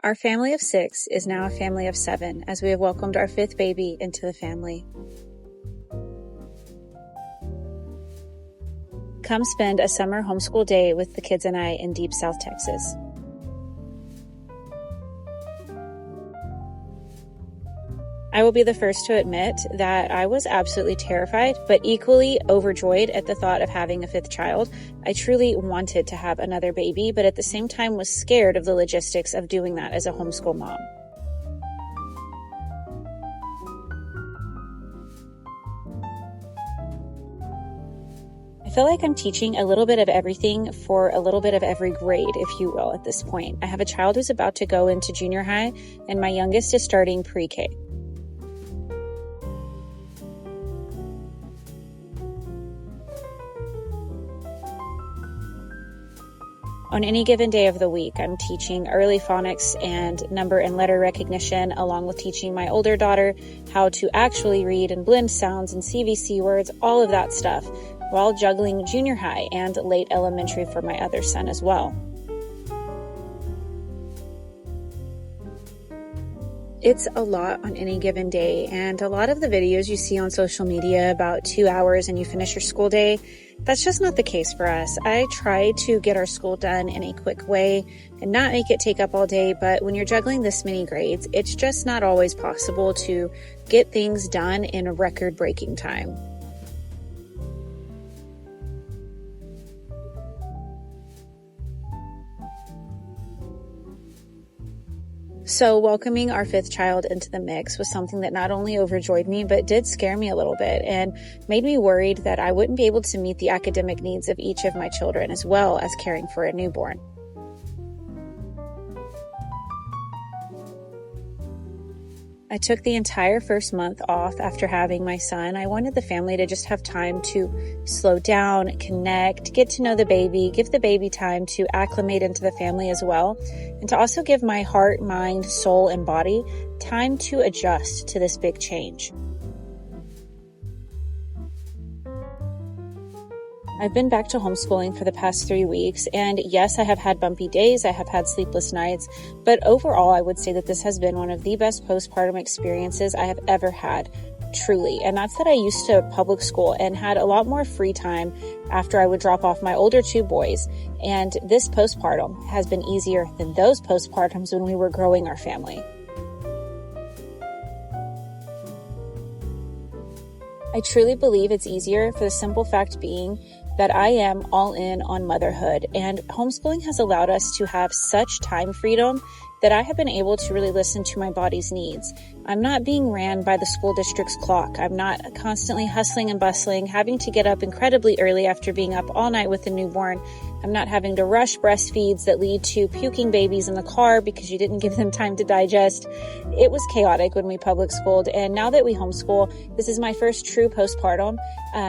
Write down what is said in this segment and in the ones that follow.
Our family of 6 is now a family of 7 as we have welcomed our 5th baby into the family. Come spend a summer homeschool day with the kids and I in deep South Texas. I will be the first to admit that I was absolutely terrified, but equally overjoyed at the thought of having a 5th child. I truly wanted to have another baby, but at the same time was scared of the logistics of doing that as a homeschool mom. I feel like I'm teaching a little bit of everything for a little bit of every grade, if you will, at this point. I have a child who's about to go into junior high, and my youngest is starting pre-K. On any given day of the week, I'm teaching early phonics and number and letter recognition, along with teaching my older daughter how to actually read and blend sounds and CVC words, all of that stuff, while juggling junior high and late elementary for my other son as well. It's a lot on any given day, and a lot of the videos you see on social media about 2 hours and you finish your school day, that's just not the case for us. I try to get our school done in a quick way and not make it take up all day, but when you're juggling this many grades, it's just not always possible to get things done in a record-breaking time. So welcoming our 5th child into the mix was something that not only overjoyed me, but did scare me a little bit and made me worried that I wouldn't be able to meet the academic needs of each of my children, as well as caring for a newborn. I took the entire first month off after having my son. I wanted the family to just have time to slow down, connect, get to know the baby, give the baby time to acclimate into the family as well, and to also give my heart, mind, soul, and body time to adjust to this big change. I've been back to homeschooling for the past 3 weeks, and yes, I have had bumpy days, I have had sleepless nights, but overall I would say that this has been one of the best postpartum experiences I have ever had, truly. And that's that I used to public school and had a lot more free time after I would drop off my older 2 boys, and this postpartum has been easier than those postpartums when we were growing our family. I truly believe it's easier for the simple fact being that I am all in on motherhood, and homeschooling has allowed us to have such time freedom that I have been able to really listen to my body's needs. I'm not being ran by the school district's clock. I'm not constantly hustling and bustling, having to get up incredibly early after being up all night with a newborn. I'm not having to rush breastfeeds that lead to puking babies in the car because you didn't give them time to digest. It was chaotic when we public schooled, and now that we homeschool, this is my first true postpartum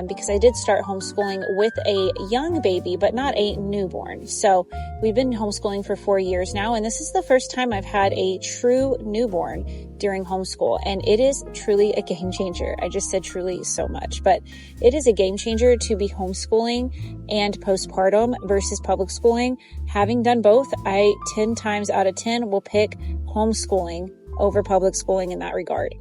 because I did start homeschooling with a young baby, but not a newborn. So we've been homeschooling for 4 years now, and this is the first time I've had a true newborn during homeschool, and it is truly a game changer. I just said truly so much, but it is a game changer to be homeschooling and postpartum versus public schooling. Having done both, I 10 times out of 10 will pick homeschooling over public schooling in that regard.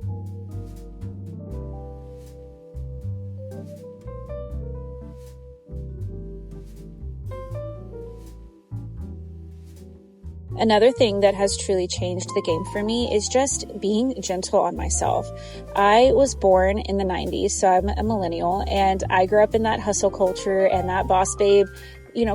Another thing that has truly changed the game for me is just being gentle on myself. I was born in the 90s, so I'm a millennial, and I grew up in that hustle culture and that boss babe,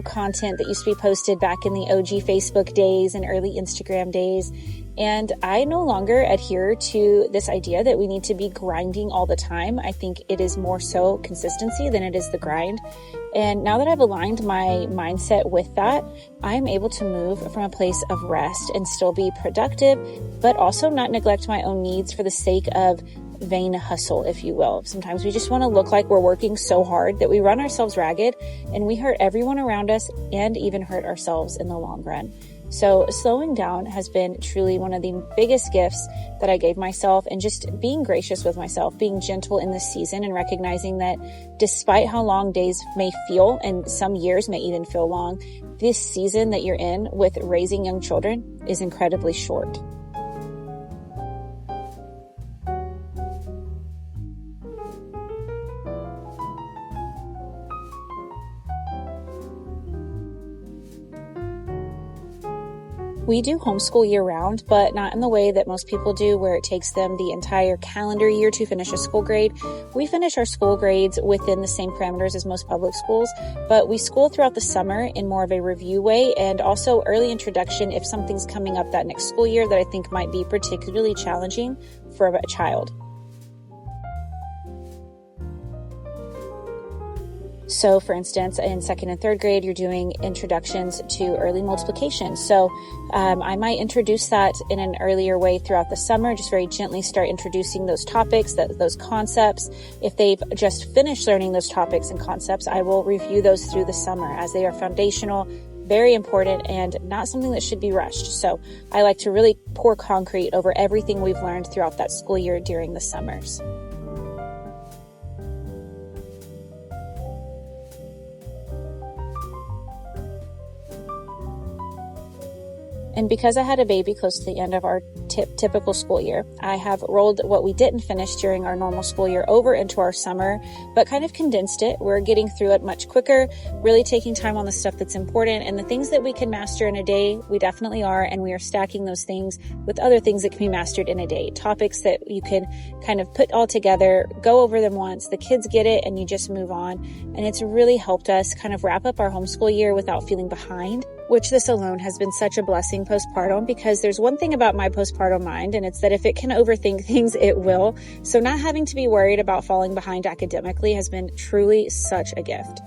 content that used to be posted back in the OG Facebook days and early Instagram days. And I no longer adhere to this idea that we need to be grinding all the time. I think it is more so consistency than it is the grind. And now that I've aligned my mindset with that, I'm able to move from a place of rest and still be productive, but also not neglect my own needs for the sake of vain hustle, if you will. Sometimes we just want to look like we're working so hard that we run ourselves ragged and we hurt everyone around us and even hurt ourselves in the long run. So slowing down has been truly one of the biggest gifts that I gave myself, and just being gracious with myself, being gentle in this season, and recognizing that despite how long days may feel, and some years may even feel long, this season that you're in with raising young children is incredibly short. We do homeschool year round, but not in the way that most people do, where it takes them the entire calendar year to finish a school grade. We finish our school grades within the same parameters as most public schools, but we school throughout the summer in more of a review way, and also early introduction if something's coming up that next school year that I think might be particularly challenging for a child. So for instance, in second and third grade, you're doing introductions to early multiplication. So I might introduce that in an earlier way throughout the summer, just very gently start introducing those topics, those concepts. If they've just finished learning those topics and concepts, I will review those through the summer, as they are foundational, very important, and not something that should be rushed. So I like to really pour concrete over everything we've learned throughout that school year during the summers. And because I had a baby close to the end of our typical school year, I have rolled what we didn't finish during our normal school year over into our summer, but kind of condensed it. We're getting through it much quicker, really taking time on the stuff that's important, and the things that we can master in a day, we definitely are, and we are stacking those things with other things that can be mastered in a day. Topics that you can kind of put all together, go over them once, the kids get it, and you just move on. And it's really helped us kind of wrap up our homeschool year without feeling behind, which this alone has been such a blessing postpartum, because there's one thing about my postpartum mind, and it's that if it can overthink things, it will. So not having to be worried about falling behind academically has been truly such a gift.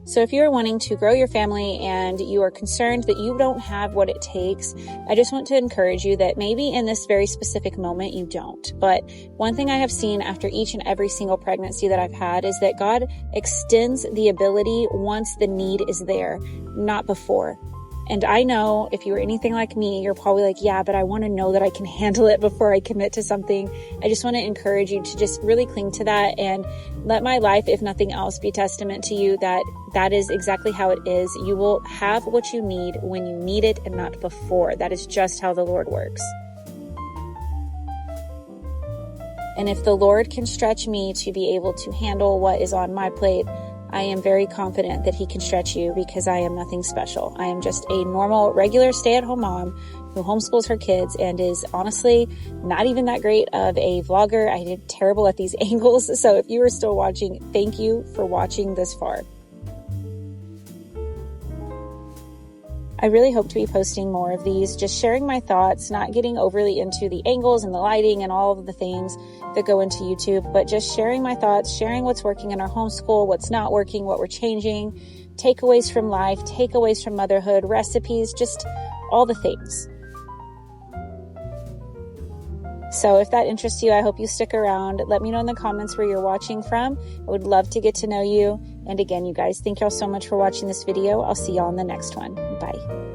So if you are wanting to grow your family and you are concerned that you don't have what it takes, I just want to encourage you that maybe in this very specific moment you don't. But one thing I have seen after each and every single pregnancy that I've had is that God extends the ability once the need is there, not before. And I know if you are anything like me, you're probably like, yeah, but I want to know that I can handle it before I commit to something. I just want to encourage you to just really cling to that, and let my life, if nothing else, be testament to you that that is exactly how it is. You will have what you need when you need it, and not before. That is just how the Lord works. And if the Lord can stretch me to be able to handle what is on my plate, I am very confident that He can stretch you, because I am nothing special. I am just a normal, regular stay-at-home mom who homeschools her kids and is honestly not even that great of a vlogger. I did terrible at these angles. So if you are still watching, thank you for watching this far. I really hope to be posting more of these, just sharing my thoughts, not getting overly into the angles and the lighting and all of the things that go into YouTube, but just sharing my thoughts, sharing what's working in our homeschool, what's not working, what we're changing, takeaways from life, takeaways from motherhood, recipes, just all the things. So if that interests you, I hope you stick around. Let me know in the comments where you're watching from. I would love to get to know you. And again, you guys, thank y'all so much for watching this video. I'll see y'all in the next one. Bye.